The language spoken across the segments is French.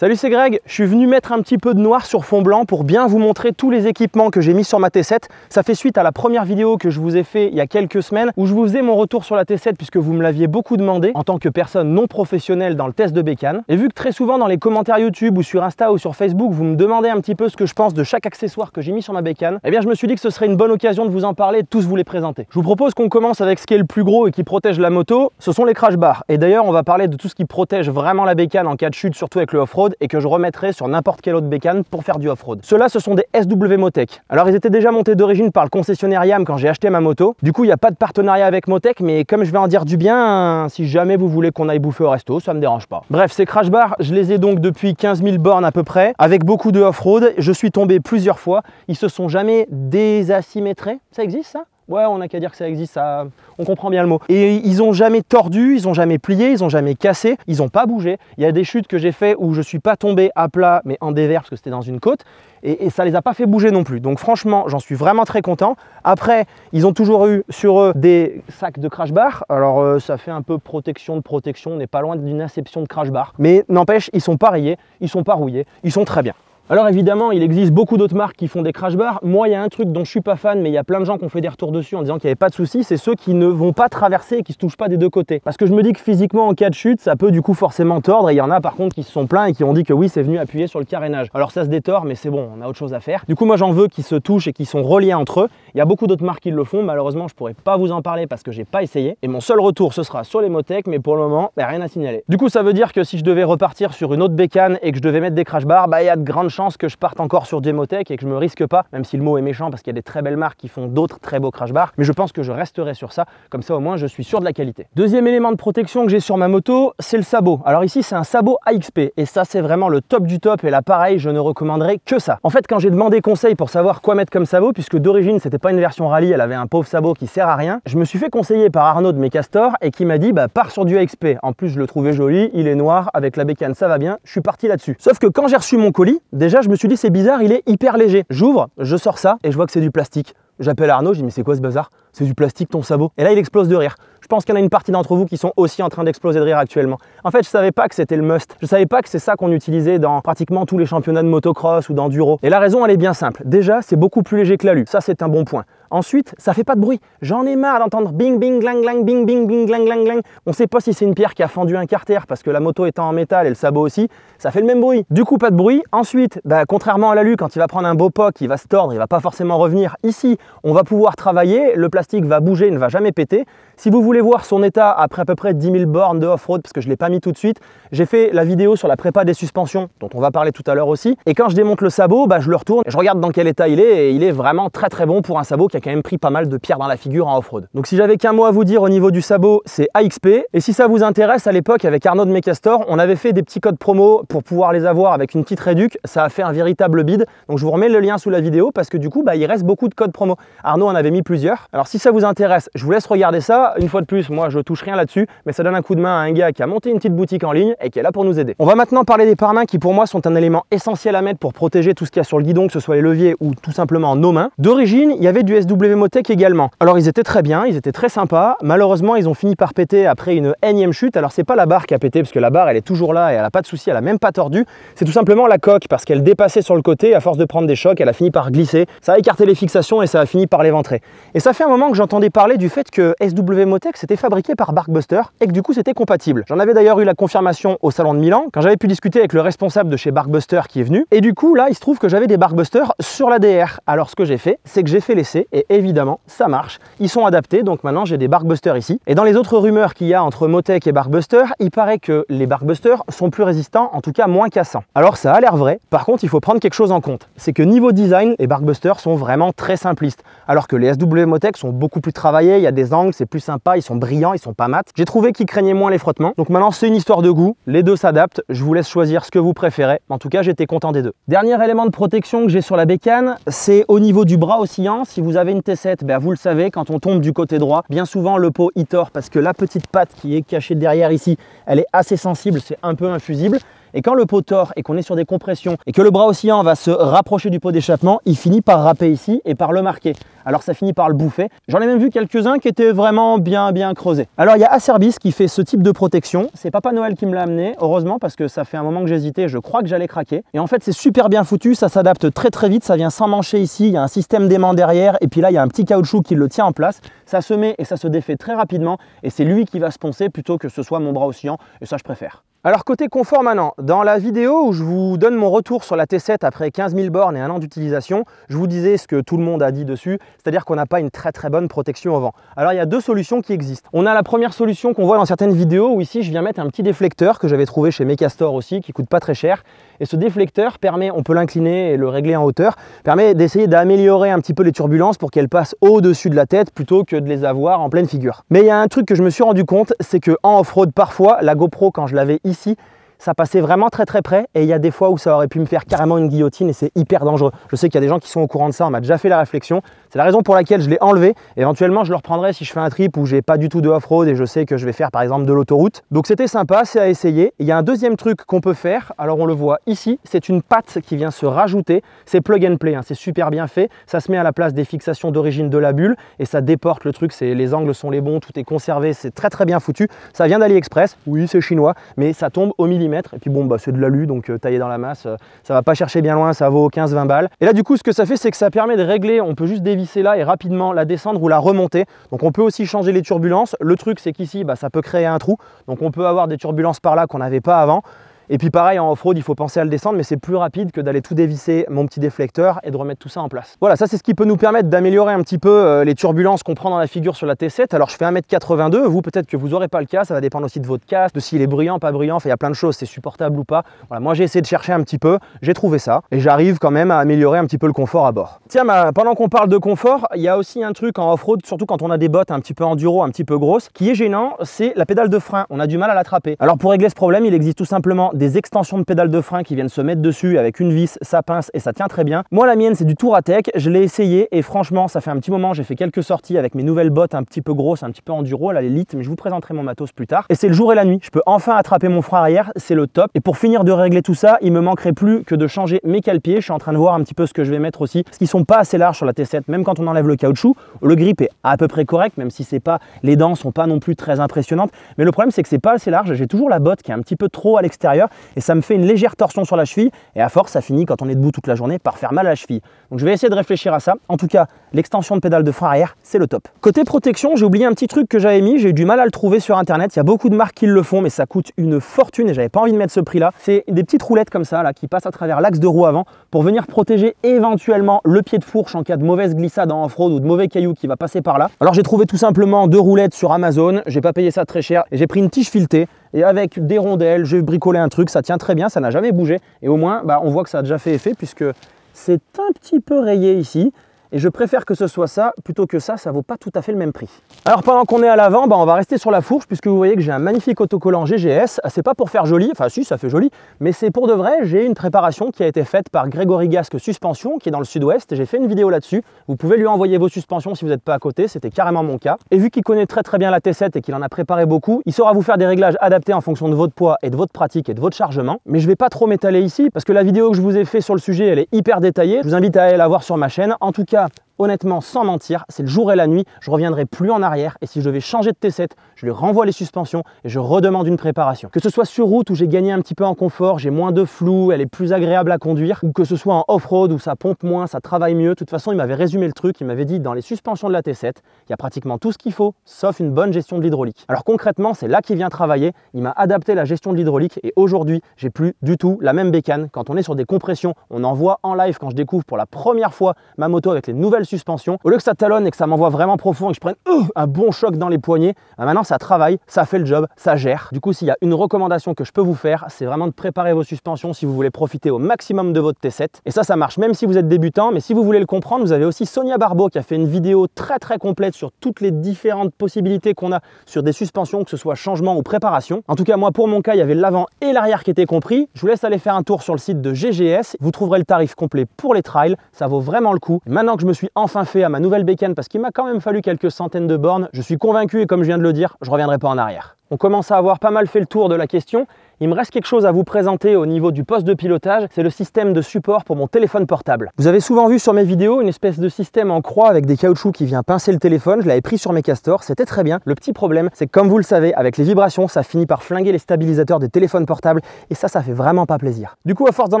Salut, c'est Greg, je suis venu mettre un petit peu de noir sur fond blanc pour bien vous montrer tous les équipements que j'ai mis sur ma T7. Ça fait suite à la première vidéo que je vous ai fait il y a quelques semaines où je vous faisais mon retour sur la T7 puisque vous me l'aviez beaucoup demandé en tant que personne non professionnelle dans le test de bécane. Et vu que très souvent dans les commentaires YouTube ou sur Insta ou sur Facebook, vous me demandez un petit peu ce que je pense de chaque accessoire que j'ai mis sur ma bécane, eh bien je me suis dit que ce serait une bonne occasion de vous en parler et de tous vous les présenter. Je vous propose qu'on commence avec ce qui est le plus gros et qui protège la moto, ce sont les crash bars. Et d'ailleurs on va parler de tout ce qui protège vraiment la bécane en cas de chute, surtout avec le off-road, et que je remettrai sur n'importe quelle autre bécane pour faire du off-road. Ceux-là, ce sont des SW Motec. Alors ils étaient déjà montés d'origine par le concessionnaire YAM quand j'ai acheté ma moto. Du coup, il n'y a pas de partenariat avec Motec, mais comme je vais en dire du bien, si jamais vous voulez qu'on aille bouffer au resto, ça me dérange pas. Bref, ces crash bars, je les ai donc depuis 15 000 bornes à peu près, avec beaucoup de off-road. Je suis tombé plusieurs fois. Ils se sont jamais désassymétrés. Ça existe ça ? Ouais, on n'a qu'à dire que ça existe, ça, on comprend bien le mot. Et ils ont jamais tordu, ils ont jamais plié, ils ont jamais cassé, ils ont pas bougé. Il y a des chutes que j'ai fait où je suis pas tombé à plat, mais en dévers parce que c'était dans une côte, et ça les a pas fait bouger non plus. Donc franchement, j'en suis vraiment très content. Après, ils ont toujours eu sur eux des sacs de crash bar. Alors ça fait un peu protection de protection, on n'est pas loin d'une inception de crash bar. Mais n'empêche, ils sont pas rayés, ils sont pas rouillés, ils sont très bien. Alors évidemment, il existe beaucoup d'autres marques qui font des crash bars. Moi, il y a un truc dont je suis pas fan, mais il y a plein de gens qui ont fait des retours dessus en disant qu'il n'y avait pas de souci, c'est ceux qui ne vont pas traverser et qui se touchent pas des deux côtés. Parce que je me dis que physiquement, en cas de chute, ça peut du coup forcément tordre, et il y en a par contre qui se sont plaints et qui ont dit que oui, c'est venu appuyer sur le carénage. Alors ça se détord, mais c'est bon, on a autre chose à faire. Du coup, moi j'en veux qui se touchent et qui sont reliés entre eux. Il y a beaucoup d'autres marques qui le font, malheureusement, je pourrais pas vous en parler parce que j'ai pas essayé. Et mon seul retour, ce sera sur les Motec, mais pour le moment, rien à signaler. Du coup, ça veut dire que si je devais repartir sur une autre bécane et que je devais mettre des crash bars, il y a de grandes chances que je parte encore sur des Motec et que je me risque pas, même si le mot est méchant parce qu'il y a des très belles marques qui font d'autres très beaux crash bars, mais je pense que je resterai sur ça, comme ça au moins je suis sûr de la qualité. Deuxième élément de protection que j'ai sur ma moto, c'est le sabot. Alors ici c'est un sabot AXP et ça c'est vraiment le top du top, et là pareil je ne recommanderais que ça. En fait quand j'ai demandé conseil pour savoir quoi mettre comme sabot, puisque d'origine c'était pas une version rallye, elle avait un pauvre sabot qui sert à rien, je me suis fait conseiller par Arnaud de Mecastor et qui m'a dit pars sur du AXP. En plus je le trouvais joli, il est noir, avec la bécane ça va bien, je suis parti là-dessus. Sauf que quand j'ai reçu mon colis, déjà je me suis dit c'est bizarre, il est hyper léger. J'ouvre, je sors ça et je vois que c'est du plastique. J'appelle Arnaud, je dis mais c'est quoi ce bazar? C'est du plastique ton sabot? Et là il explose de rire. Je pense qu'il y en a une partie d'entre vous qui sont aussi en train d'exploser de rire actuellement. En fait, je savais pas que c'était le must. Je savais pas que c'est ça qu'on utilisait dans pratiquement tous les championnats de motocross ou d'enduro. Et la raison, elle est bien simple. Déjà, c'est beaucoup plus léger que l'alu. Ça, c'est un bon point. Ensuite, ça fait pas de bruit. J'en ai marre d'entendre bing bing glang glang, bing bing bing glang glang glang. On sait pas si c'est une pierre qui a fendu un carter parce que la moto étant en métal et le sabot aussi, ça fait le même bruit. Du coup, pas de bruit. Ensuite, contrairement à l'alu, quand il va prendre un beau poc, il va se tordre, il va pas forcément revenir. Ici, on va pouvoir travailler, le plastique va bouger, il ne va jamais péter. Si vous voulez voir son état après à peu près 10 000 bornes de off-road, parce que je ne l'ai pas mis tout de suite, j'ai fait la vidéo sur la prépa des suspensions, dont on va parler tout à l'heure aussi. Et quand je démonte le sabot, je le retourne et je regarde dans quel état il est, et il est vraiment très très bon pour un sabot qui a quand même pris pas mal de pierres dans la figure en off-road. Donc si j'avais qu'un mot à vous dire au niveau du sabot, c'est AXP. Et si ça vous intéresse, à l'époque avec Arnaud de Mecastor, on avait fait des petits codes promo pour pouvoir les avoir avec une petite réduc. Ça a fait un véritable bid. Donc je vous remets le lien sous la vidéo parce que du coup, il reste beaucoup de codes promo. Arnaud en avait mis plusieurs. Alors si ça vous intéresse, je vous laisse regarder ça. Une fois de plus, moi je touche rien là-dessus, mais ça donne un coup de main à un gars qui a monté une petite boutique en ligne et qui est là pour nous aider. On va maintenant parler des pare-mains qui pour moi sont un élément essentiel à mettre pour protéger tout ce qu'il y a sur le guidon, que ce soit les leviers ou tout simplement nos mains. D'origine, il y avait du SW Motec également. Alors ils étaient très bien, ils étaient très sympas. Malheureusement, ils ont fini par péter après une énième chute. Alors c'est pas la barre qui a pété parce que la barre elle est toujours là et elle a pas de souci, elle a même pas tordu. C'est tout simplement la coque parce qu'elle dépassait sur le côté, à force de prendre des chocs, elle a fini par glisser. Ça a écarté les fixations et ça a fini par l'éventrer. Et ça fait un moment que j'entendais parler du fait que SW Motec c'était fabriqué par Barkbuster et que du coup c'était compatible. J'en avais d'ailleurs eu la confirmation au salon de Milan quand j'avais pu discuter avec le responsable de chez Barkbuster qui est venu, et du coup là il se trouve que j'avais des Barkbuster sur la DR. Alors ce que j'ai fait, c'est que j'ai fait l'essai et évidemment ça marche, ils sont adaptés, donc maintenant j'ai des Barkbuster ici. Et dans les autres rumeurs qu'il y a entre Motec et Barkbuster, il paraît que les Barkbuster sont plus résistants, en tout cas moins cassants. Alors ça a l'air vrai, par contre il faut prendre quelque chose en compte, c'est que niveau design, les Barkbuster sont vraiment très simplistes, alors que les SW Motec sont beaucoup plus travaillés, il y a des angles, c'est plus sympa, ils sont brillants, ils sont pas mat. J'ai trouvé qu'ils craignaient moins les frottements. Donc maintenant c'est une histoire de goût, les deux s'adaptent, je vous laisse choisir ce que vous préférez. En tout cas j'étais content des deux. Dernier élément de protection que j'ai sur la bécane, c'est au niveau du bras oscillant. Si vous avez une T7, vous le savez, quand on tombe du côté droit, bien souvent le pot il tord parce que la petite patte qui est cachée derrière ici, elle est assez sensible, c'est un peu infusible. Et quand le pot tord et qu'on est sur des compressions et que le bras oscillant va se rapprocher du pot d'échappement, il finit par râper ici et par le marquer. Alors ça finit par le bouffer. J'en ai même vu quelques-uns qui étaient vraiment bien creusés. Alors il y a Acerbis qui fait ce type de protection. C'est Papa Noël qui me l'a amené, heureusement, parce que ça fait un moment que j'hésitais, je crois que j'allais craquer. Et en fait c'est super bien foutu, ça s'adapte très vite, ça vient s'emmancher ici, il y a un système d'aimant derrière et puis là il y a un petit caoutchouc qui le tient en place. Ça se met et ça se défait très rapidement et c'est lui qui va se poncer plutôt que ce soit mon bras oscillant et ça je préfère. Alors côté confort maintenant, dans la vidéo où je vous donne mon retour sur la T7 après 15 000 bornes et 1 an d'utilisation, je vous disais ce que tout le monde a dit dessus, c'est-à-dire qu'on n'a pas une très bonne protection au vent. Alors il y a deux solutions qui existent. On a la première solution qu'on voit dans certaines vidéos où ici je viens mettre un petit déflecteur que j'avais trouvé chez Mecastor aussi, qui coûte pas très cher. Et ce déflecteur permet, on peut l'incliner et le régler en hauteur, permet d'essayer d'améliorer un petit peu les turbulences pour qu'elles passent au-dessus de la tête plutôt que de les avoir en pleine figure. Mais il y a un truc que je me suis rendu compte, c'est qu'en off-road parfois, la GoPro quand je l'avais ici, ça passait vraiment très près et il y a des fois où ça aurait pu me faire carrément une guillotine et c'est hyper dangereux. Je sais qu'il y a des gens qui sont au courant de ça, on m'a déjà fait la réflexion. C'est la raison pour laquelle je l'ai enlevé. Éventuellement, je le reprendrai si je fais un trip où j'ai pas du tout de off-road et je sais que je vais faire par exemple de l'autoroute. Donc c'était sympa, c'est à essayer. Il y a un deuxième truc qu'on peut faire, alors on le voit ici, c'est une patte qui vient se rajouter. C'est plug and play, hein. C'est super bien fait. Ça se met à la place des fixations d'origine de la bulle et ça déporte le truc. Les angles sont les bons, tout est conservé, c'est très bien foutu. Ça vient d'AliExpress, oui c'est chinois, mais ça tombe au millimètre. Et puis bon, bah, c'est de l'alu, donc taillé dans la masse, ça va pas chercher bien loin, ça vaut 15-20 balles. Et là du coup, ce que ça fait, c'est que ça permet de régler, on peut juste dévisser là et rapidement la descendre ou la remonter. Donc on peut aussi changer les turbulences. Le truc, c'est qu'ici, bah, ça peut créer un trou. Donc on peut avoir des turbulences par là qu'on n'avait pas avant. Et puis pareil, en off-road, il faut penser à le descendre, mais c'est plus rapide que d'aller tout dévisser mon petit déflecteur et de remettre tout ça en place. Voilà, ça c'est ce qui peut nous permettre d'améliorer un petit peu les turbulences qu'on prend dans la figure sur la T7. Alors je fais 1m82, vous peut-être que vous n'aurez pas le cas, ça va dépendre aussi de votre casque, de s'il est bruyant, pas bruyant, enfin il y a plein de choses, c'est supportable ou pas. Voilà, moi j'ai essayé de chercher un petit peu, j'ai trouvé ça et j'arrive quand même à améliorer un petit peu le confort à bord. Tiens, pendant qu'on parle de confort, il y a aussi un truc en off-road, surtout quand on a des bottes un petit peu enduro, un petit peu grosses, qui est gênant, c'est la pédale de frein. On a du mal à l'attraper. Alors pour régler ce problème, il existe tout simplement des extensions de pédale de frein qui viennent se mettre dessus avec une vis, ça pince et ça tient très bien. Moi la mienne c'est du Touratech, je l'ai essayé et franchement ça fait un petit moment, j'ai fait quelques sorties avec mes nouvelles bottes un petit peu grosses, un petit peu enduro, là l'élite, mais je vous présenterai mon matos plus tard. Et c'est le jour et la nuit, je peux enfin attraper mon frein arrière, c'est le top. Et pour finir de régler tout ça, il me manquerait plus que de changer mes cale-pieds. Je suis en train de voir un petit peu ce que je vais mettre aussi, parce qu'ils sont pas assez larges sur la T7, même quand on enlève le caoutchouc, le grip est à peu près correct, même si c'est pas, les dents sont pas non plus très impressionnantes. Mais le problème c'est que c'est pas assez large, j'ai toujours la botte qui est un petit peu trop à l'extérieur et ça me fait une légère torsion sur la cheville et à force ça finit quand on est debout toute la journée par faire mal à la cheville. Donc je vais essayer de réfléchir à ça. En tout cas, l'extension de pédale de frein arrière, c'est le top. Côté protection, j'ai oublié un petit truc que j'avais mis, j'ai eu du mal à le trouver sur internet. Il y a beaucoup de marques qui le font mais ça coûte une fortune et j'avais pas envie de mettre ce prix là. C'est des petites roulettes comme ça là qui passent à travers l'axe de roue avant pour venir protéger éventuellement le pied de fourche en cas de mauvaise glissade en off-road ou de mauvais cailloux qui va passer par là. Alors j'ai trouvé tout simplement 2 roulettes sur Amazon, j'ai pas payé ça très cher et j'ai pris une tige filetée. Et avec des rondelles, j'ai bricolé un truc, ça tient très bien, ça n'a jamais bougé. Et au moins, on voit que ça a déjà fait effet puisque c'est un petit peu rayé ici. Et je préfère que ce soit ça plutôt que ça vaut pas tout à fait le même prix. Alors pendant qu'on est à l'avant, on va rester sur la fourche puisque vous voyez que j'ai un magnifique autocollant GGS. C'est pas pour faire joli, enfin si ça fait joli, mais c'est pour de vrai. J'ai une préparation qui a été faite par Grégory Gasque Suspension qui est dans le sud-ouest. J'ai fait une vidéo là-dessus. Vous pouvez lui envoyer vos suspensions si vous n'êtes pas à côté, c'était carrément mon cas. Et vu qu'il connaît très bien la T7 et qu'il en a préparé beaucoup, il saura vous faire des réglages adaptés en fonction de votre poids et de votre pratique et de votre chargement. Mais je vais pas trop m'étaler ici parce que la vidéo que je vous ai fait sur le sujet, elle est hyper détaillée. Je vous invite à aller la voir sur ma chaîne. En tout cas, honnêtement, sans mentir, c'est le jour et la nuit, je reviendrai plus en arrière et si je devais changer de T7, je lui renvoie les suspensions et je redemande une préparation. Que ce soit sur route où j'ai gagné un petit peu en confort, j'ai moins de flou, elle est plus agréable à conduire, ou que ce soit en off-road où ça pompe moins, ça travaille mieux. De toute façon, il m'avait résumé le truc, il m'avait dit dans les suspensions de la T7, il y a pratiquement tout ce qu'il faut, sauf une bonne gestion de l'hydraulique. Alors concrètement, c'est là qu'il vient travailler, il m'a adapté la gestion de l'hydraulique et aujourd'hui, j'ai plus du tout la même bécane. Quand on est sur des compressions, on en voit en live quand je découvre pour la première fois ma moto avec les nouvelles suspension. Au lieu que ça talonne et que ça m'envoie vraiment profond et que je prenne un bon choc dans les poignets, maintenant ça travaille, ça fait le job, ça gère. Du coup, s'il y a une recommandation que je peux vous faire, c'est vraiment de préparer vos suspensions si vous voulez profiter au maximum de votre T7. Et ça marche même si vous êtes débutant, mais si vous voulez le comprendre, vous avez aussi Sonia Barbeau qui a fait une vidéo très complète sur toutes les différentes possibilités qu'on a sur des suspensions, que ce soit changement ou préparation. En tout cas, moi pour mon cas, il y avait l'avant et l'arrière qui étaient compris. Je vous laisse aller faire un tour sur le site de GGS. Vous trouverez le tarif complet pour les trails, ça vaut vraiment le coup. Maintenant que je me suis enfin fait à ma nouvelle bécane, parce qu'il m'a quand même fallu quelques centaines de bornes, je suis convaincu et comme je viens de le dire, je ne reviendrai pas en arrière. On commence à avoir pas mal fait le tour de la question. il me reste quelque chose à vous présenter au niveau du poste de pilotage, c'est le système de support pour mon téléphone portable. Vous avez souvent vu sur mes vidéos une espèce de système en croix avec des caoutchoucs qui vient pincer le téléphone, je l'avais pris sur mes castors, c'était très bien. Le petit problème, c'est que comme vous le savez, avec les vibrations, ça finit par flinguer les stabilisateurs des téléphones portables et ça fait vraiment pas plaisir. Du coup, à force d'en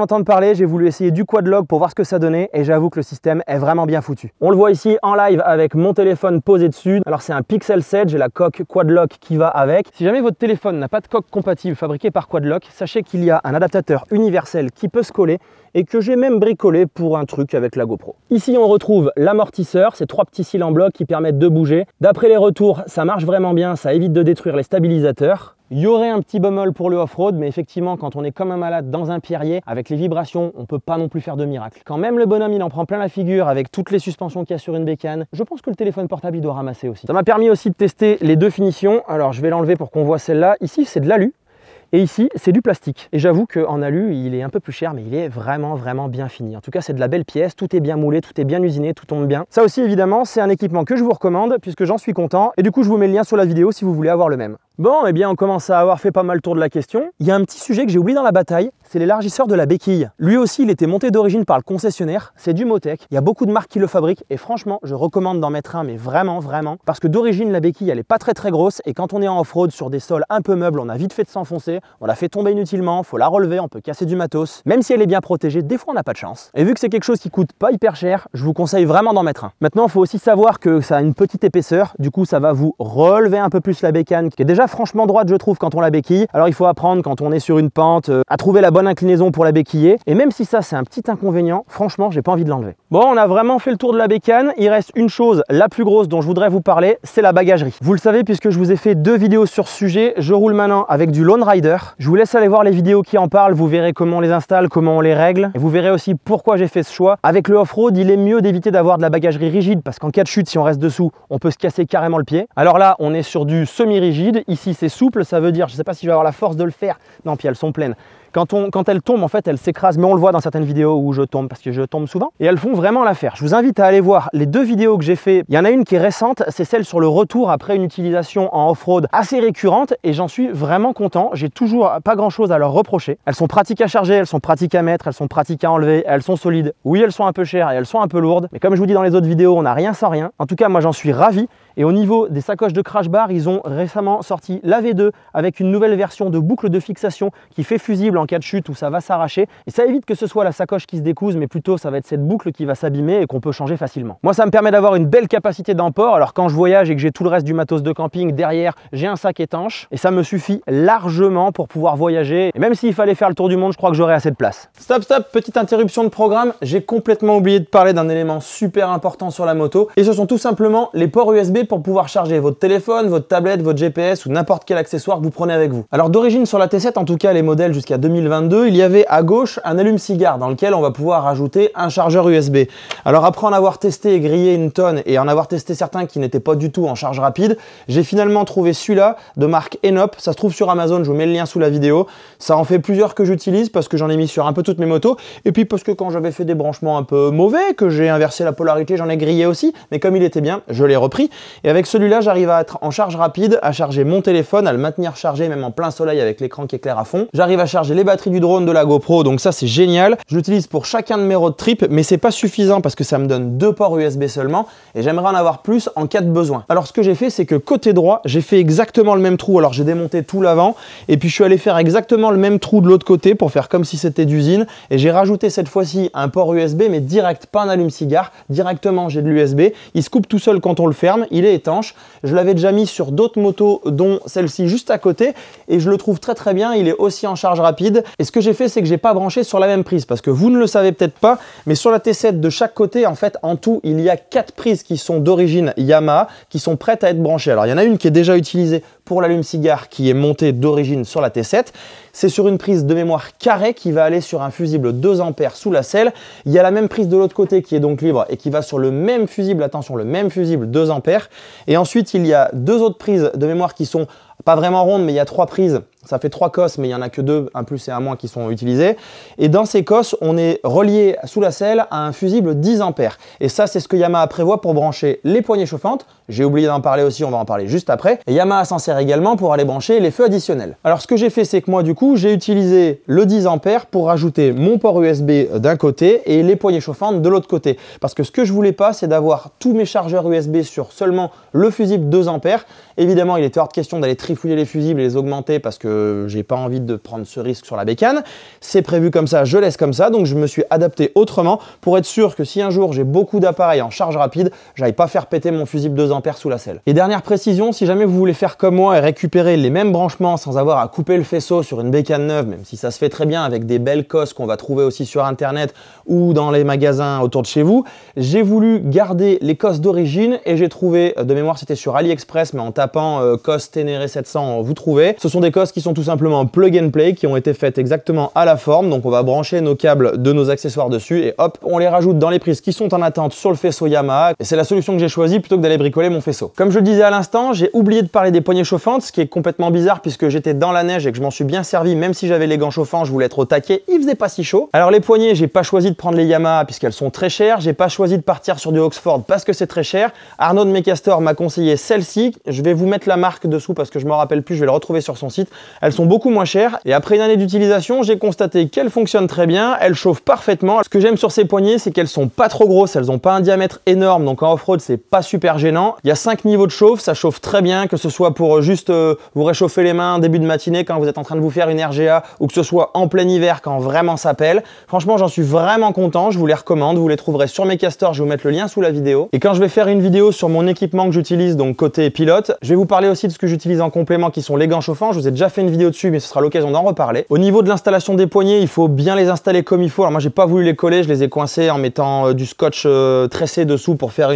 entendre parler, j'ai voulu essayer du quad-lock pour voir ce que ça donnait et j'avoue que le système est vraiment bien foutu. On le voit ici en live avec mon téléphone posé dessus. Alors c'est un Pixel 7, j'ai la coque quad-lock qui va avec. Si jamais votre téléphone n'a pas de coque compatible fabriquée par quad-lock, sachez qu'il y a un adaptateur universel qui peut se coller et que j'ai même bricolé pour un truc avec la GoPro. Ici, on retrouve l'amortisseur, ces 3 petits cils en bloc qui permettent de bouger. D'après les retours, ça marche vraiment bien, ça évite de détruire les stabilisateurs. Il y aurait un petit bémol pour le off-road, mais effectivement, quand on est comme un malade dans un pierrier, avec les vibrations, on ne peut pas non plus faire de miracle. Quand même le bonhomme, il en prend plein la figure avec toutes les suspensions qu'il y a sur une bécane, je pense que le téléphone portable, il doit ramasser aussi. Ça m'a permis aussi de tester les 2 finitions. Alors, je vais l'enlever pour qu'on voit celle-là. Ici, c'est de l'alu. Et ici, c'est du plastique. Et j'avoue qu'en alu, il est un peu plus cher, mais il est vraiment bien fini. En tout cas, c'est de la belle pièce, tout est bien moulé, tout est bien usiné, tout tombe bien. Ça aussi, évidemment, c'est un équipement que je vous recommande, puisque j'en suis content. Et du coup, je vous mets le lien sur la vidéo si vous voulez avoir le même. Bon, eh bien, on commence à avoir fait pas mal le tour de la question. Il y a un petit sujet que j'ai oublié dans la bataille, c'est l'élargisseur de la béquille. Lui aussi, il était monté d'origine par le concessionnaire, c'est du Motec. Il y a beaucoup de marques qui le fabriquent et franchement, je recommande d'en mettre un, mais vraiment, parce que d'origine, la béquille, elle est pas très grosse et quand on est en off-road sur des sols un peu meubles, on a vite fait de s'enfoncer, on la fait tomber inutilement, faut la relever, on peut casser du matos. Même si elle est bien protégée, des fois, on n'a pas de chance. Et vu que c'est quelque chose qui coûte pas hyper cher, je vous conseille vraiment d'en mettre un. Maintenant, il faut aussi savoir que ça a une petite épaisseur, du coup, ça va vous relever un peu plus la bécane, qui est déjà franchement droite, je trouve, quand on la béquille. Alors il faut apprendre quand on est sur une pente à trouver la bonne inclinaison pour la béquiller. Et même si ça c'est un petit inconvénient, franchement j'ai pas envie de l'enlever. Bon, on a vraiment fait le tour de la bécane. Il reste une chose, la plus grosse dont je voudrais vous parler, c'est la bagagerie. Vous le savez puisque je vous ai fait 2 vidéos sur ce sujet. Je roule maintenant avec du Lone Rider. Je vous laisse aller voir les vidéos qui en parlent. Vous verrez comment on les installe, comment on les règle. Et vous verrez aussi pourquoi j'ai fait ce choix. Avec le off-road, il est mieux d'éviter d'avoir de la bagagerie rigide parce qu'en cas de chute, si on reste dessous, on peut se casser carrément le pied. Alors là, on est sur du semi-rigide. Ici, c'est souple. Ça veut dire, je ne sais pas si je vais avoir la force de le faire. Non, puis elles sont pleines. Quand elles tombent, en fait, elles s'écrasent, mais on le voit dans certaines vidéos où je tombe, parce que je tombe souvent, et elles font vraiment l'affaire. Je vous invite à aller voir les 2 vidéos que j'ai fait. Il y en a une qui est récente, c'est celle sur le retour après une utilisation en off-road assez récurrente, et j'en suis vraiment content. J'ai toujours pas grand-chose à leur reprocher. Elles sont pratiques à charger, elles sont pratiques à mettre, elles sont pratiques à enlever, elles sont solides. Oui, elles sont un peu chères et elles sont un peu lourdes, mais comme je vous dis dans les autres vidéos, on n'a rien sans rien. En tout cas, moi, j'en suis ravi. Et au niveau des sacoches de crash bar, ils ont récemment sorti la V2 avec une nouvelle version de boucle de fixation qui fait fusible en cas de chute où ça va s'arracher. Et ça évite que ce soit la sacoche qui se découse, mais plutôt ça va être cette boucle qui va s'abîmer et qu'on peut changer facilement. Moi, ça me permet d'avoir une belle capacité d'emport. Alors quand je voyage et que j'ai tout le reste du matos de camping, derrière, j'ai un sac étanche. Et ça me suffit largement pour pouvoir voyager. Et même s'il fallait faire le tour du monde, je crois que j'aurais assez de place. Stop, petite interruption de programme. J'ai complètement oublié de parler d'un élément super important sur la moto. Et ce sont tout simplement les ports USB pour pouvoir charger votre téléphone, votre tablette, votre GPS ou n'importe quel accessoire que vous prenez avec vous. Alors d'origine sur la T7, en tout cas les modèles jusqu'à 2022, il y avait à gauche un allume-cigare dans lequel on va pouvoir rajouter un chargeur USB. Alors après en avoir testé et grillé une tonne et en avoir testé certains qui n'étaient pas du tout en charge rapide, j'ai finalement trouvé celui-là de marque Enop. Ça se trouve sur Amazon, je vous mets le lien sous la vidéo. Ça en fait plusieurs que j'utilise parce que j'en ai mis sur un peu toutes mes motos et puis parce que quand j'avais fait des branchements un peu mauvais, que j'ai inversé la polarité, j'en ai grillé aussi, mais comme il était bien, je l'ai repris. Et avec celui-là, j'arrive à être en charge rapide, à charger mon téléphone, à le maintenir chargé même en plein soleil avec l'écran qui éclaire à fond. J'arrive à charger les batteries du drone de la GoPro, donc ça c'est génial. Je l'utilise pour chacun de mes road trips, mais c'est pas suffisant parce que ça me donne 2 ports USB seulement et j'aimerais en avoir plus en cas de besoin. Alors ce que j'ai fait, c'est que côté droit, j'ai fait exactement le même trou. Alors j'ai démonté tout l'avant et puis je suis allé faire exactement le même trou de l'autre côté pour faire comme si c'était d'usine et j'ai rajouté cette fois-ci un port USB mais direct, pas un allume-cigare, directement j'ai de l'USB. Il se coupe tout seul quand on le ferme, il est étanche. Je l'avais déjà mis sur d'autres motos dont celle-ci juste à côté et je le trouve très bien, il est aussi en charge rapide. Et ce que j'ai fait, c'est que j'ai pas branché sur la même prise parce que vous ne le savez peut-être pas, mais sur la T7 de chaque côté, en fait, en tout, il y a 4 prises qui sont d'origine Yamaha qui sont prêtes à être branchées. Alors il y en a une qui est déjà utilisée pour l'allume-cigare qui est montée d'origine sur la T7. C'est sur une prise de mémoire carrée qui va aller sur un fusible 2 ampères sous la selle. Il y a la même prise de l'autre côté qui est donc libre et qui va sur le même fusible, attention, le même fusible 2 ampères. Et ensuite, il y a 2 autres prises de mémoire qui sont pas vraiment rondes, mais il y a 3 prises Ça fait 3 cosses, mais il n'y en a que 2, un plus et un moins qui sont utilisés. Et dans ces cosses, on est relié sous la selle à un fusible 10 ampères. Et ça, c'est ce que Yamaha prévoit pour brancher les poignées chauffantes. J'ai oublié d'en parler aussi, on va en parler juste après. Et Yamaha s'en sert également pour aller brancher les feux additionnels. Alors, ce que j'ai fait, c'est que moi, du coup, j'ai utilisé le 10 ampères pour rajouter mon port USB d'un côté et les poignées chauffantes de l'autre côté. Parce que ce que je voulais pas, c'est d'avoir tous mes chargeurs USB sur seulement le fusible 2 ampères. Évidemment, il était hors de question d'aller trifouiller les fusibles et les augmenter parce que j'ai pas envie de prendre ce risque sur la bécane. C'est prévu comme ça, je laisse comme ça. Donc, je me suis adapté autrement pour être sûr que si un jour j'ai beaucoup d'appareils en charge rapide, j'aille pas faire péter mon fusible 2 ampères sous la selle. Et dernière précision, si jamais vous voulez faire comme moi et récupérer les mêmes branchements sans avoir à couper le faisceau sur une bécane neuve, même si ça se fait très bien avec des belles cosses qu'on va trouver aussi sur internet ou dans les magasins autour de chez vous, j'ai voulu garder les cosses d'origine et j'ai trouvé, de mémoire c'était sur AliExpress, mais en tapant COS Ténéré 700, vous trouvez. Ce sont des cosses qui sont tout simplement plug and play, qui ont été faites exactement à la forme. Donc on va brancher nos câbles de nos accessoires dessus et hop, on les rajoute dans les prises qui sont en attente sur le faisceau Yamaha. Et c'est la solution que j'ai choisie plutôt que d'aller bricoler mon faisceau. Comme je le disais à l'instant, j'ai oublié de parler des poignées chauffantes, ce qui est complètement bizarre puisque j'étais dans la neige et que je m'en suis bien servi. Même si j'avais les gants chauffants, je voulais être au taquet, il faisait pas si chaud. Alors les poignées, j'ai pas choisi de prendre les Yamaha puisqu'elles sont très chères. J'ai pas choisi de partir sur du Oxford parce que c'est très cher. Arnaud de Mecastor m'a conseillé celle-ci. Je vais vous mettre la marque dessous parce que je me rappelle plus, je vais le retrouver sur son site. Elles sont beaucoup moins chères et après une année d'utilisation, j'ai constaté qu'elles fonctionnent très bien, elles chauffent parfaitement. Ce que j'aime sur ces poignées, c'est qu'elles sont pas trop grosses, elles ont pas un diamètre énorme, donc en off-road, c'est pas super gênant. Il y a 5 niveaux de chauffe, ça chauffe très bien, que ce soit pour juste vous réchauffer les mains en début de matinée quand vous êtes en train de vous faire une RGA ou que ce soit en plein hiver quand vraiment ça pèle. Franchement, j'en suis vraiment content, je vous les recommande, vous les trouverez sur Mecastor, je vais vous mettre le lien sous la vidéo. Et quand je vais faire une vidéo sur mon équipement que j'utilise, donc côté pilote, je vais vous parler aussi de ce que j'utilise en complément qui sont les gants chauffants. Je vous ai déjà fait une vidéo dessus, mais ce sera l'occasion d'en reparler. Au niveau de l'installation des poignées, il faut bien les installer comme il faut. Alors moi, j'ai pas voulu les coller, je les ai coincés en mettant du scotch tressé dessous pour faire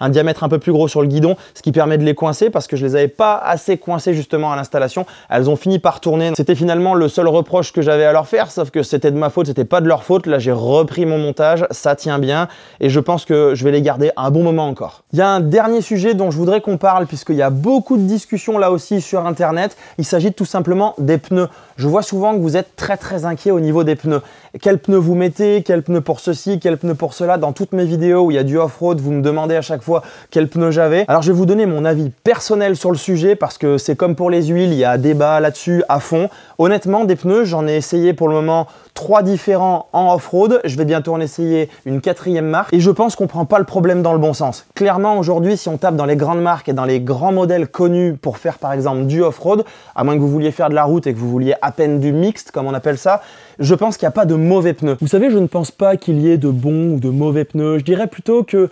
un diamètre un peu plus gros sur le guidon, ce qui permet de les coincer parce que je les avais pas assez coincés justement à l'installation. Elles ont fini par tourner. C'était finalement le seul reproche que j'avais à leur faire, sauf que c'était de ma faute, c'était pas de leur faute. Là, j'ai repris mon montage, ça tient bien et je pense que je vais les garder un bon moment encore. Il y a un dernier sujet dont je voudrais qu'on parle puisqu'il y a beaucoup de discussions là aussi sur internet. Il s'agit tout simplement des pneus. Je vois souvent que vous êtes très inquiet au niveau des pneus. Quels pneus vous mettez, quels pneus pour ceci, quels pneus pour cela. Dans toutes mes vidéos où il y a du off-road, vous me demandez à chaque fois quels pneus j'avais. Alors je vais vous donner mon avis personnel sur le sujet parce que c'est comme pour les huiles, il y a débat là-dessus à fond. Honnêtement, des pneus, j'en ai essayé pour le moment 3 différents en off-road. Je vais bientôt en essayer une 4e marque et je pense qu'on prend pas le problème dans le bon sens. Clairement, aujourd'hui, si on tape dans les grandes marques et dans les grands modèles connus pour faire par exemple du off-road, à moins que vous vouliez faire de la route et que vous vouliez à peine du mixte, comme on appelle ça, je pense qu'il n'y a pas de mauvais pneus. Vous savez, je ne pense pas qu'il y ait de bons ou de mauvais pneus. Je dirais plutôt que...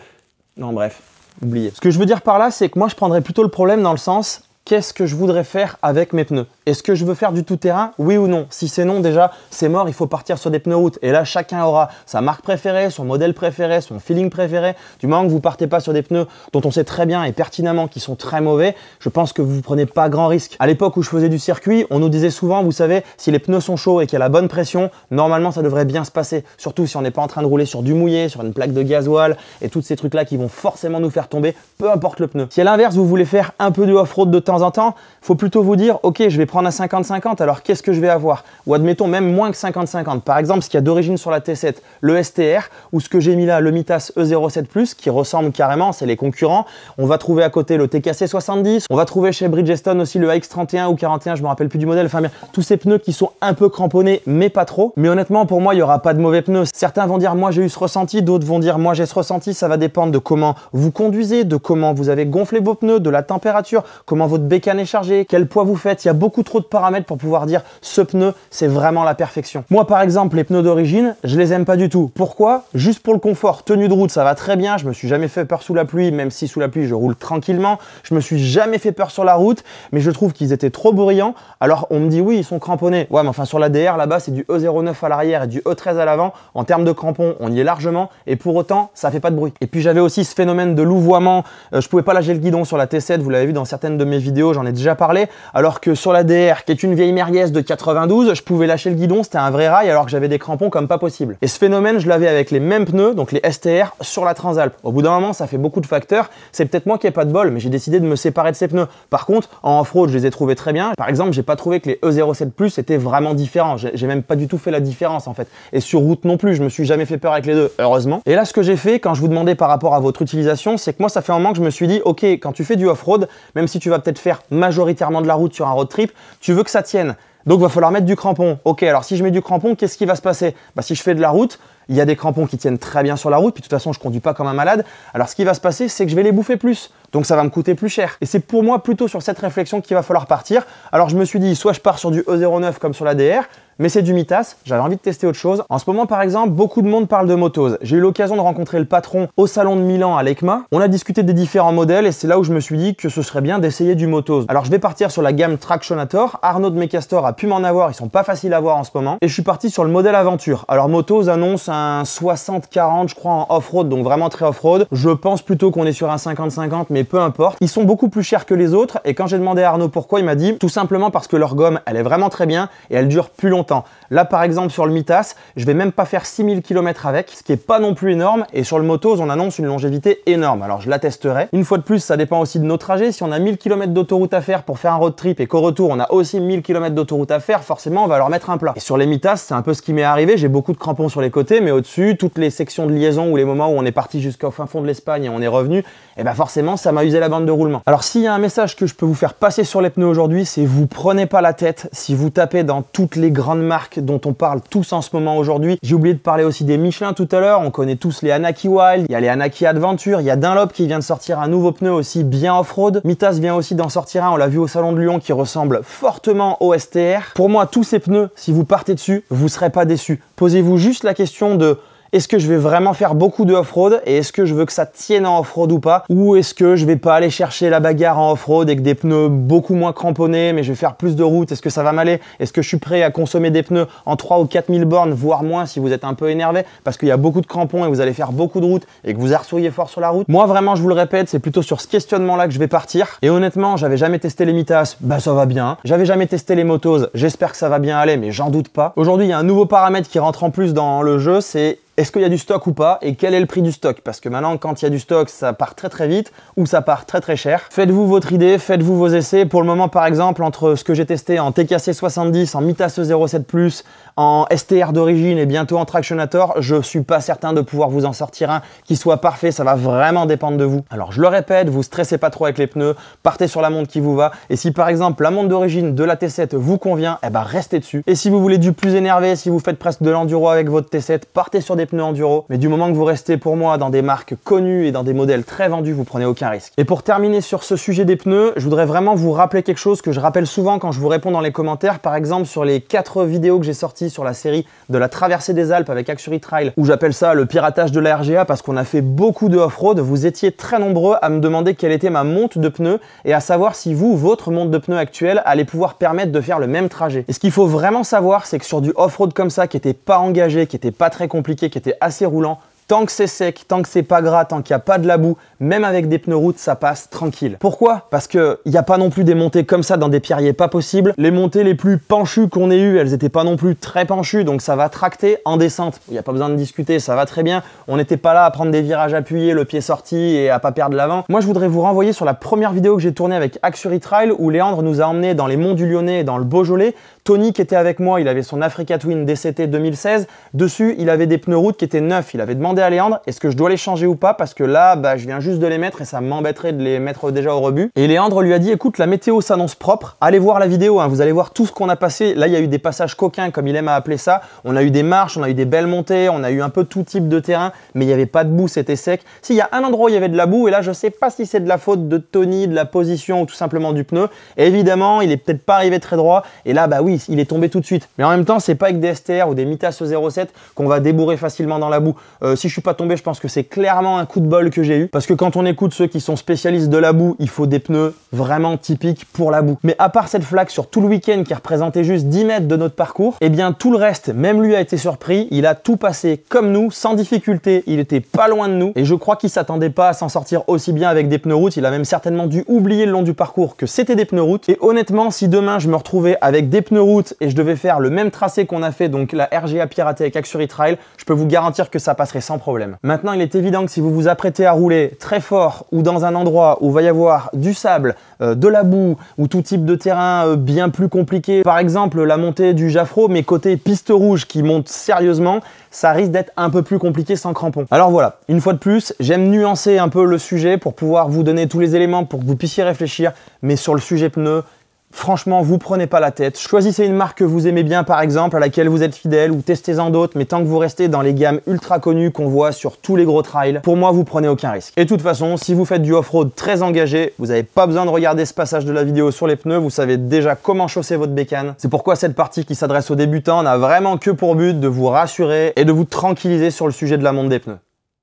Non, bref, oubliez. Ce que je veux dire par là, c'est que moi, je prendrais plutôt le problème dans le sens... Qu'est-ce que je voudrais faire avec mes pneus? Est-ce que je veux faire du tout-terrain? Oui ou non? Si c'est non, déjà, c'est mort, il faut partir sur des pneus route. Et là, chacun aura sa marque préférée, son modèle préféré, son feeling préféré. Du moment que vous partez pas sur des pneus dont on sait très bien et pertinemment qu'ils sont très mauvais, je pense que vous ne prenez pas grand risque. À l'époque où je faisais du circuit, on nous disait souvent, vous savez, si les pneus sont chauds et qu'il y a la bonne pression, normalement, ça devrait bien se passer. Surtout si on n'est pas en train de rouler sur du mouillé, sur une plaque de gasoil et tous ces trucs-là qui vont forcément nous faire tomber, peu importe le pneu. Si à l'inverse, vous voulez faire un peu de off-road de temps en temps, faut plutôt vous dire, ok, je vais prendre un 50-50, alors qu'est-ce que je vais avoir? Ou admettons même moins que 50-50. Par exemple, ce qu'il y a d'origine sur la T7, le STR, ou ce que j'ai mis là, le Mitas E07+, qui ressemble carrément, c'est les concurrents. On va trouver à côté le TKC 70, on va trouver chez Bridgestone aussi le AX31 ou 41, je me rappelle plus du modèle, enfin bien, tous ces pneus qui sont un peu cramponnés, mais pas trop. Mais honnêtement, pour moi, il n'y aura pas de mauvais pneus. Certains vont dire, moi j'ai eu ce ressenti, d'autres vont dire, moi j'ai ce ressenti, ça va dépendre de comment vous conduisez, de comment vous avez gonflé vos pneus, de la température, comment votre bécane est chargée, quel poids vous faites. Il y a beaucoup trop de paramètres pour pouvoir dire ce pneu, c'est vraiment la perfection. Moi, par exemple, les pneus d'origine, je les aime pas du tout. Pourquoi? Juste pour le confort. Tenue de route, ça va très bien. Je me suis jamais fait peur sous la pluie, même si sous la pluie, je roule tranquillement. Je me suis jamais fait peur sur la route, mais je trouve qu'ils étaient trop bruyants. Alors, on me dit oui, ils sont cramponnés. Ouais, mais enfin, sur la DR, là-bas, c'est du E09 à l'arrière et du E13 à l'avant. En termes de crampons, on y est largement. Et pour autant, ça fait pas de bruit. Et puis, j'avais aussi ce phénomène de louvoiement. Je pouvais pas lâcher le guidon sur la T7. Vous l'avez vu dans certaines de mes vidéos. vidéos, j'en ai déjà parlé, alors que sur la DR, qui est une vieille merguez de 92, je pouvais lâcher le guidon, c'était un vrai rail alors que j'avais des crampons comme pas possible. Et ce phénomène, je l'avais avec les mêmes pneus, donc les STR, sur la Transalp. Au bout d'un moment, ça fait beaucoup de facteurs, c'est peut-être moi qui ai pas de bol, mais j'ai décidé de me séparer de ces pneus. Par contre, en off-road, je les ai trouvés très bien. Par exemple, j'ai pas trouvé que les E07 Plus étaient vraiment différents. J'ai même pas du tout fait la différence en fait. Et sur route non plus, je me suis jamais fait peur avec les deux, heureusement. Et là, ce que j'ai fait quand je vous demandais par rapport à votre utilisation, c'est que moi, ça fait un moment que je me suis dit, ok, quand tu fais du off-road, même si tu vas peut-être faire majoritairement de la route sur un road trip, tu veux que ça tienne. Donc, il va falloir mettre du crampon. Ok, alors si je mets du crampon, qu'est-ce qui va se passer? Bah, si je fais de la route, il y a des crampons qui tiennent très bien sur la route, puis de toute façon, je conduis pas comme un malade. Alors, ce qui va se passer, c'est que je vais les bouffer plus. Donc, ça va me coûter plus cher. Et c'est pour moi plutôt sur cette réflexion qu'il va falloir partir. Alors, je me suis dit, soit je pars sur du E09 comme sur la DR, mais c'est du Mitas, j'avais envie de tester autre chose. En ce moment, par exemple, beaucoup de monde parle de Motose. J'ai eu l'occasion de rencontrer le patron au salon de Milan à l'EICMA. On a discuté des différents modèles et c'est là où je me suis dit que ce serait bien d'essayer du Motose. Alors, je vais partir sur la gamme Tractionator. Arnaud de Mecastor a pu m'en avoir, ils sont pas faciles à voir en ce moment. Et je suis parti sur le modèle Aventure. Alors, Motose annonce un 60-40, je crois, en off-road, donc vraiment très off-road. Je pense plutôt qu'on est sur un 50-50, mais peu importe. Ils sont beaucoup plus chers que les autres et quand j'ai demandé à Arnaud pourquoi, il m'a dit tout simplement parce que leur gomme, elle est vraiment très bien et elle dure plus longtemps. Là, par exemple, sur le Mitas, je vais même pas faire 6000 km avec, ce qui est pas non plus énorme. Et sur le Motose, on annonce une longévité énorme. Alors, je la testerai. Une fois de plus, ça dépend aussi de nos trajets. Si on a 1000 km d'autoroute à faire pour faire un road trip et qu'au retour, on a aussi 1000 km d'autoroute à faire, forcément, on va leur mettre un plat. Et sur les Mitas, c'est un peu ce qui m'est arrivé. J'ai beaucoup de crampons sur les côtés, mais au-dessus, toutes les sections de liaison ou les moments où on est parti jusqu'au fin fond de l'Espagne et on est revenu, et ben forcément, ça m'a usé la bande de roulement. Alors, s'il y a un message que je peux vous faire passer sur les pneus aujourd'hui, c'est vous prenez pas la tête. Si vous tapez dans toutes les grandes marques dont on parle tous en ce moment aujourd'hui, j'ai oublié de parler aussi des Michelin tout à l'heure, on connaît tous les Anaki Wild, il y a les Anaki Adventure, il y a Dunlop qui vient de sortir un nouveau pneu aussi bien off-road, Mitas vient aussi d'en sortir un, on l'a vu au salon de Lyon, qui ressemble fortement au STR. Pour moi, tous ces pneus, si vous partez dessus, vous serez pas déçus. Posez-vous juste la question de est-ce que je vais vraiment faire beaucoup de off-road et est-ce que je veux que ça tienne en off-road ou pas? Ou est-ce que je vais pas aller chercher la bagarre en off-road avec des pneus beaucoup moins cramponnés mais je vais faire plus de route? Est-ce que ça va m'aller? Est-ce que je suis prêt à consommer des pneus en 3 ou 4000 bornes, voire moins si vous êtes un peu énervé parce qu'il y a beaucoup de crampons et vous allez faire beaucoup de route et que vous arceauillez fort sur la route? Moi vraiment, je vous le répète, c'est plutôt sur ce questionnement-là que je vais partir. Et honnêtement, j'avais jamais testé les Mitas, bah ça va bien. J'avais jamais testé les Motose, j'espère que ça va bien aller, mais j'en doute pas. Aujourd'hui, il y a un nouveau paramètre qui rentre en plus dans le jeu, c'est est-ce qu'il y a du stock ou pas et quel est le prix du stock? Parce que maintenant, quand il y a du stock, ça part très très vite ou ça part très très cher. Faites-vous votre idée, faites-vous vos essais. Pour le moment, par exemple, entre ce que j'ai testé en TKC 70, en Mitas E07 Plus, en STR d'origine et bientôt en Tractionator, je suis pas certain de pouvoir vous en sortir un qui soit parfait. Ça va vraiment dépendre de vous. Alors, je le répète, vous stressez pas trop avec les pneus, partez sur la montre qui vous va. Et si par exemple, la montre d'origine de la T7 vous convient, eh ben restez dessus. Et si vous voulez du plus énervé, si vous faites presque de l'enduro avec votre T7, partez sur des pneus enduro, mais du moment que vous restez pour moi dans des marques connues et dans des modèles très vendus, vous prenez aucun risque. Et pour terminer sur ce sujet des pneus, je voudrais vraiment vous rappeler quelque chose que je rappelle souvent quand je vous réponds dans les commentaires. Par exemple, sur les 4 vidéos que j'ai sorties sur la série de la traversée des Alpes avec Axury Trail, où j'appelle ça le piratage de la RGA parce qu'on a fait beaucoup de off-road, vous étiez très nombreux à me demander quelle était ma monte de pneus et à savoir si vous, votre monte de pneus actuelle allait pouvoir permettre de faire le même trajet. Et ce qu'il faut vraiment savoir, c'est que sur du off-road comme ça, qui était pas engagé, qui était pas très compliqué, qui était assez roulant, tant que c'est sec, tant que c'est pas gras, tant qu'il n'y a pas de la boue, même avec des pneus route, ça passe tranquille. Pourquoi? Parce qu'il n'y a pas non plus des montées comme ça dans des pierriers pas possibles. Les montées les plus penchues qu'on ait eues, elles n'étaient pas non plus très penchues, donc ça va tracter en descente. Il n'y a pas besoin de discuter, ça va très bien. On n'était pas là à prendre des virages appuyés, le pied sorti et à pas perdre l'avant. Moi, je voudrais vous renvoyer sur la première vidéo que j'ai tournée avec Axury Trail où Léandre nous a emmenés dans les monts du Lyonnais et dans le Beaujolais. Tony qui était avec moi, il avait son Africa Twin DCT 2016. Dessus, il avait des pneus route qui étaient neufs. Il avait demandé à Léandre, est-ce que je dois les changer ou pas? Parce que là, je viens juste de les mettre et ça m'embêterait de les mettre déjà au rebut. Et Léandre lui a dit, écoute, la météo s'annonce propre. Allez voir la vidéo, hein, vous allez voir tout ce qu'on a passé. Là, il y a eu des passages coquins, comme il aime à appeler ça. On a eu des marches, on a eu des belles montées, on a eu un peu tout type de terrain, mais il n'y avait pas de boue, c'était sec. S'il y a un endroit où il y avait de la boue, et là, je sais pas si c'est de la faute de Tony, de la position ou tout simplement du pneu. Et évidemment, il est peut-être pas arrivé très droit. Et là, oui, il est tombé tout de suite. Mais en même temps, c'est pas avec des STR ou des Mitas E07 qu'on va débourrer facilement dans la boue. Si si je suis pas tombé, je pense que c'est clairement un coup de bol que j'ai eu. Parce que quand on écoute ceux qui sont spécialistes de la boue, il faut des pneus vraiment typiques pour la boue. Mais à part cette flaque sur tout le week-end qui représentait juste 10 mètres de notre parcours, eh bien tout le reste, même lui a été surpris. Il a tout passé comme nous, sans difficulté. Il était pas loin de nous. Et je crois qu'il s'attendait pas à s'en sortir aussi bien avec des pneus route. Il a même certainement dû oublier le long du parcours que c'était des pneus route. Et honnêtement, si demain je me retrouvais avec des pneus route et je devais faire le même tracé qu'on a fait, donc la RGA Piratée avec Axury Trail, je peux vous garantir que ça passerait sans problème. Maintenant, il est évident que si vous vous apprêtez à rouler très fort ou dans un endroit où il va y avoir du sable, de la boue ou tout type de terrain bien plus compliqué, par exemple la montée du Jaffrau, mais côté piste rouge qui monte sérieusement, ça risque d'être un peu plus compliqué sans crampons. Alors voilà, une fois de plus, j'aime nuancer un peu le sujet pour pouvoir vous donner tous les éléments pour que vous puissiez réfléchir, mais sur le sujet pneus, franchement, vous prenez pas la tête. Choisissez une marque que vous aimez bien, par exemple, à laquelle vous êtes fidèle, ou testez-en d'autres, mais tant que vous restez dans les gammes ultra connues qu'on voit sur tous les gros trails, pour moi, vous prenez aucun risque. Et de toute façon, si vous faites du off-road très engagé, vous n'avez pas besoin de regarder ce passage de la vidéo sur les pneus, vous savez déjà comment chausser votre bécane. C'est pourquoi cette partie qui s'adresse aux débutants n'a vraiment que pour but de vous rassurer et de vous tranquilliser sur le sujet de la monte des pneus.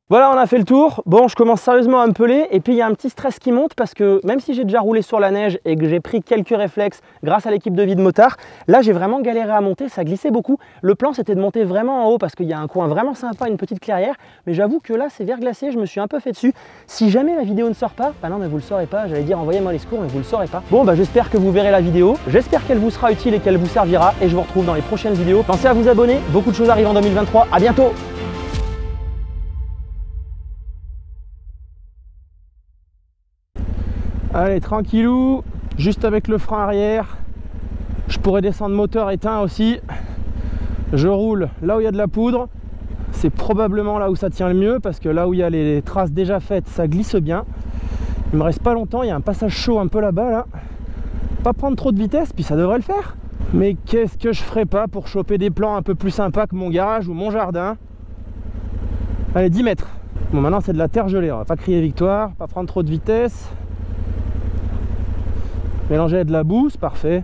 Voilà, on a fait le tour. Bon, je commence sérieusement à me peler et puis il y a un petit stress qui monte parce que même si j'ai déjà roulé sur la neige et que j'ai pris quelques réflexes grâce à l'équipe de vie de motard, là j'ai vraiment galéré à monter, ça glissait beaucoup. Le plan c'était de monter vraiment en haut parce qu'il y a un coin vraiment sympa, une petite clairière, mais j'avoue que là c'est verglacé, je me suis un peu fait dessus. Si jamais la vidéo ne sort pas, bah non mais vous le saurez pas, j'allais dire envoyez-moi les secours mais vous le saurez pas. Bon bah j'espère que vous verrez la vidéo, j'espère qu'elle vous sera utile et qu'elle vous servira et je vous retrouve dans les prochaines vidéos. Pensez à vous abonner, beaucoup de choses arrivent en 2023, à bientôt. Allez, tranquillou, juste avec le frein arrière. Je pourrais descendre moteur éteint aussi. Je roule là où il y a de la poudre. C'est probablement là où ça tient le mieux parce que là où il y a les traces déjà faites, ça glisse bien. Il me reste pas longtemps, il y a un passage chaud un peu là-bas là. Pas prendre trop de vitesse, puis ça devrait le faire. Mais qu'est-ce que je ferais pas pour choper des plans un peu plus sympas que mon garage ou mon jardin. Allez, 10 mètres. Bon, maintenant c'est de la terre gelée, on va pas crier victoire, pas prendre trop de vitesse. Mélanger avec de la boue, c'est parfait.